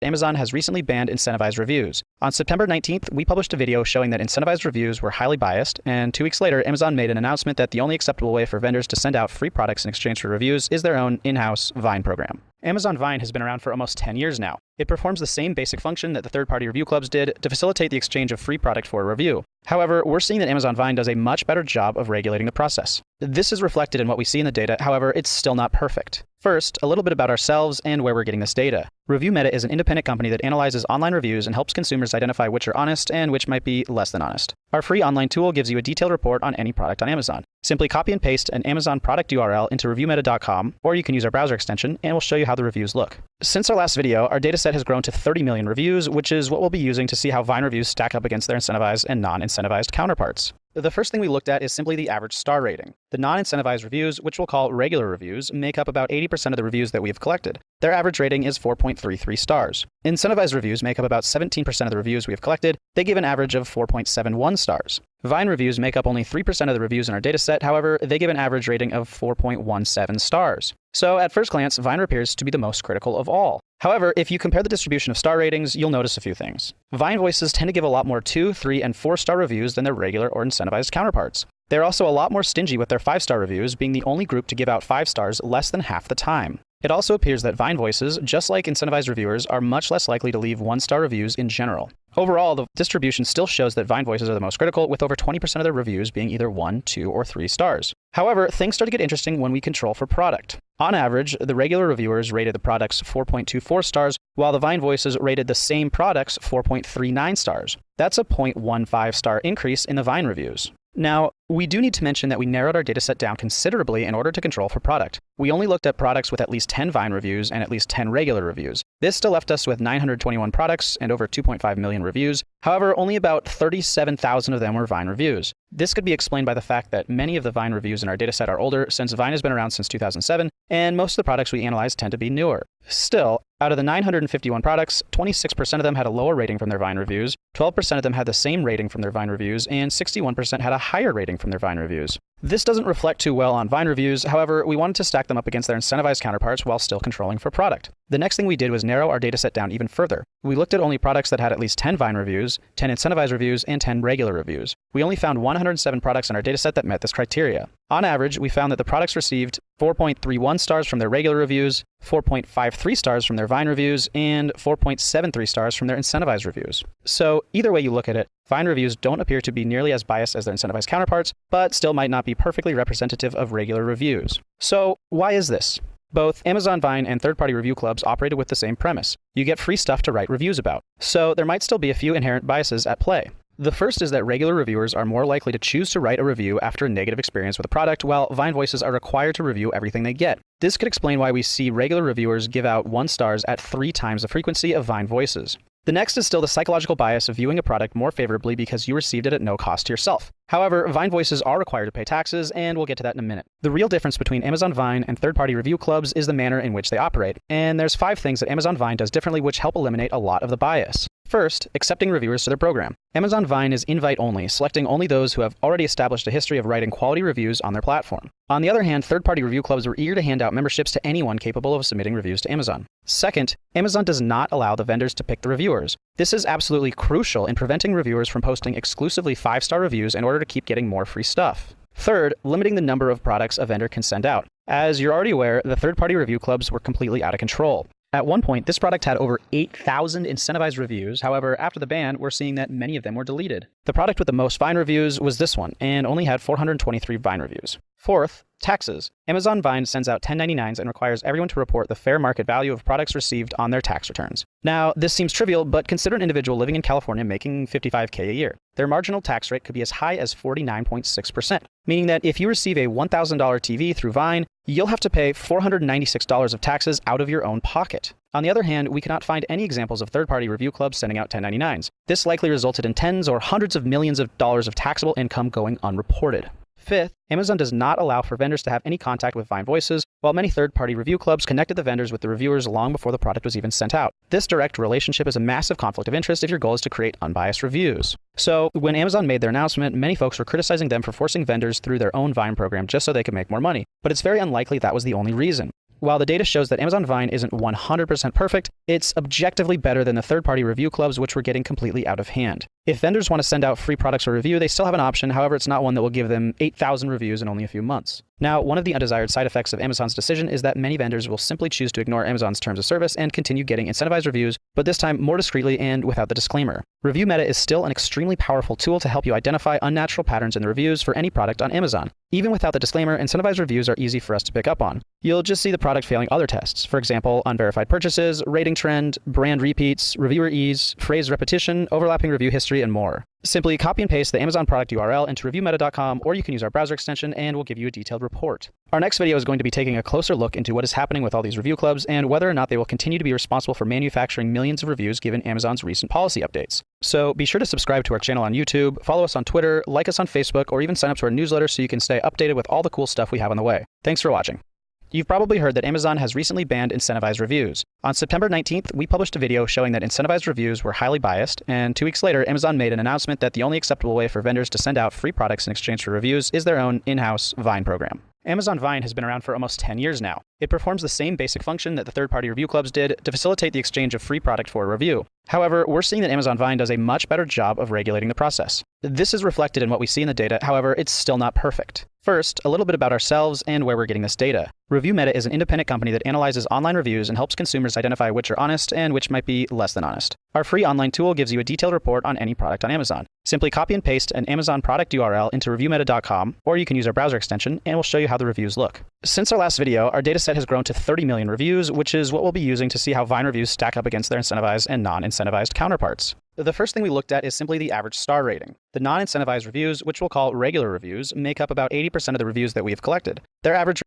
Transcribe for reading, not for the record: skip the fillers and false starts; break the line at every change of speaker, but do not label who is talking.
Amazon has recently banned incentivized reviews. On September 19th, we published a video showing that incentivized reviews were highly biased, and 2 weeks later, Amazon made an announcement that the only acceptable way for vendors to send out free products in exchange for reviews is their own in-house Vine program. Amazon Vine has been around for almost 10 years now. It performs the same basic function that the third-party review clubs did to facilitate the exchange of free product for a review. However, we're seeing that Amazon Vine does a much better job of regulating the process. This is reflected in what we see in the data, however, it's still not perfect. First, a little bit about ourselves and where we're getting this data. ReviewMeta is an independent company that analyzes online reviews and helps consumers identify which are honest and which might be less than honest. Our free online tool gives you a detailed report on any product on Amazon. Simply copy and paste an Amazon product URL into reviewmeta.com, or you can use our browser extension, and we'll show you how the reviews look. Since our last video, our dataset has grown to 30 million reviews, which is what we'll be using to see how Vine reviews stack up against their incentivized and non-incentivized counterparts. The first thing we looked at is simply the average star rating. The non-incentivized reviews, which we'll call regular reviews, make up about 80% of the reviews that we have collected. Their average rating is 4.33 stars. Incentivized reviews make up about 17% of the reviews we have collected. They give an average of 4.71 stars. Vine reviews make up only 3% of the reviews in our dataset, however, they give an average rating of 4.17 stars. So at first glance, Vine appears to be the most critical of all. However, if you compare the distribution of star ratings, you'll notice a few things. Vine voices tend to give a lot more 2, 3, and 4-star reviews than their regular or incentivized counterparts. They're also a lot more stingy with their 5-star reviews, being the only group to give out 5 stars less than half the time. It also appears that Vine voices, just like incentivized reviewers, are much less likely to leave 1-star reviews in general. Overall, the distribution still shows that Vine voices are the most critical, with over 20% of their reviews being either 1, 2, or 3 stars. However, things start to get interesting when we control for product. On average, the regular reviewers rated the products 4.24 stars, while the Vine voices rated the same products 4.39 stars. That's a 0.15 star increase in the Vine reviews. Now, we do need to mention that we narrowed our dataset down considerably in order to control for product. We only looked at products with at least 10 Vine reviews and at least 10 regular reviews. This still left us with 921 products and over 2.5 million reviews. However, only about 37,000 of them were Vine reviews. This could be explained by the fact that many of the Vine reviews in our dataset are older, since Vine has been around since 2007, and most of the products we analyzed tend to be newer. Still, out of the 951 products, 26% of them had a lower rating from their Vine reviews, 12% of them had the same rating from their Vine reviews, and 61% had a higher rating from their Vine reviews. This doesn't reflect too well on Vine reviews, however, we wanted to stack them up against their incentivized counterparts while still controlling for product. The next thing we did was narrow our dataset down even further. We looked at only products that had at least 10 Vine reviews, 10 incentivized reviews, and 10 regular reviews. We only found 107 products in our dataset that met this criteria. On average, we found that the products received 4.31 stars from their regular reviews, 4.53 stars from their Vine reviews, and 4.73 stars from their incentivized reviews. So either way you look at it, Vine reviews don't appear to be nearly as biased as their incentivized counterparts, but still might not be perfectly representative of regular reviews. So why is this? Both Amazon Vine and third-party review clubs operated with the same premise. You get free stuff to write reviews about. So there might still be a few inherent biases at play. The first is that regular reviewers are more likely to choose to write a review after a negative experience with a product, while Vine voices are required to review everything they get. This could explain why we see regular reviewers give out 1 stars at 3 times the frequency of Vine voices. The next is still the psychological bias of viewing a product more favorably because you received it at no cost to yourself. However, Vine voices are required to pay taxes, and we'll get to that in a minute. The real difference between Amazon Vine and third-party review clubs is the manner in which they operate. And there's 5 things that Amazon Vine does differently which help eliminate a lot of the bias. First, accepting reviewers to their program. Amazon Vine is invite only, selecting only those who have already established a history of writing quality reviews on their platform. On the other hand, third-party review clubs were eager to hand out memberships to anyone capable of submitting reviews to Amazon. Second, Amazon does not allow the vendors to pick the reviewers. This is absolutely crucial in preventing reviewers from posting exclusively 5-star reviews in order to keep getting more free stuff. Third, limiting the number of products a vendor can send out. As you're already aware, the third-party review clubs were completely out of control. At one point, this product had over 8,000 incentivized reviews. However, after the ban, we're seeing that many of them were deleted. The product with the most Vine reviews was this one, and only had 423 Vine reviews. Fourth, taxes. Amazon Vine sends out 1099s and requires everyone to report the fair market value of products received on their tax returns. Now, this seems trivial, but consider an individual living in California making $55K a year. Their marginal tax rate could be as high as 49.6%, meaning that if you receive a $1,000 TV through Vine, you'll have to pay $496 of taxes out of your own pocket. On the other hand, we cannot find any examples of third-party review clubs sending out 1099s. This likely resulted in tens or hundreds of millions of dollars of taxable income going unreported. Fifth, Amazon does not allow for vendors to have any contact with Vine voices, while many third-party review clubs connected the vendors with the reviewers long before the product was even sent out. This direct relationship is a massive conflict of interest if your goal is to create unbiased reviews. So when Amazon made their announcement, many folks were criticizing them for forcing vendors through their own Vine program just so they could make more money. But it's very unlikely that was the only reason. While the data shows that Amazon Vine isn't 100% perfect, it's objectively better than the third-party review clubs, which were getting completely out of hand. If vendors want to send out free products for review, they still have an option. However, it's not one that will give them 8,000 reviews in only a few months. Now, one of the undesired side effects of Amazon's decision is that many vendors will simply choose to ignore Amazon's terms of service and continue getting incentivized reviews, but this time more discreetly and without the disclaimer. Review Meta is still an extremely powerful tool to help you identify unnatural patterns in the reviews for any product on Amazon. Even without the disclaimer, incentivized reviews are easy for us to pick up on. You'll just see the product failing other tests. For example, unverified purchases, rating trend, brand repeats, reviewer ease, phrase repetition, overlapping review history, and more. Simply copy and paste the Amazon product URL into reviewmeta.com, or you can use our browser extension and we'll give you a detailed report. Our next video is going to be taking a closer look into what is happening with all these review clubs and whether or not they will continue to be responsible for manufacturing millions of reviews given Amazon's recent policy updates. So be sure to subscribe to our channel on YouTube, follow us on Twitter, like us on Facebook, or even sign up to our newsletter so you can stay updated with all the cool stuff we have on the way. Thanks for watching. You've probably heard that Amazon has recently banned incentivized reviews. On September 19th, we published a video showing that incentivized reviews were highly biased, and 2 weeks later, Amazon made an announcement that the only acceptable way for vendors to send out free products in exchange for reviews is their own in-house Vine program. Amazon Vine has been around for almost 10 years now. It performs the same basic function that the third-party review clubs did to facilitate the exchange of free product for a review. However, we're seeing that Amazon Vine does a much better job of regulating the process. This is reflected in what we see in the data, however, it's still not perfect. First, a little bit about ourselves and where we're getting this data. Review Meta is an independent company that analyzes online reviews and helps consumers identify which are honest and which might be less than honest. Our free online tool gives you a detailed report on any product on Amazon. Simply copy and paste an Amazon product URL into reviewmeta.com, or you can use our browser extension, and we'll show you how the reviews look. Since our last video, our dataset has grown to 30 million reviews, which is what we'll be using to see how Vine reviews stack up against their incentivized and non-incentivized counterparts. The first thing we looked at is simply the average star rating. The non-incentivized reviews, which we'll call regular reviews, make up about 80% of the reviews that we have collected. Their average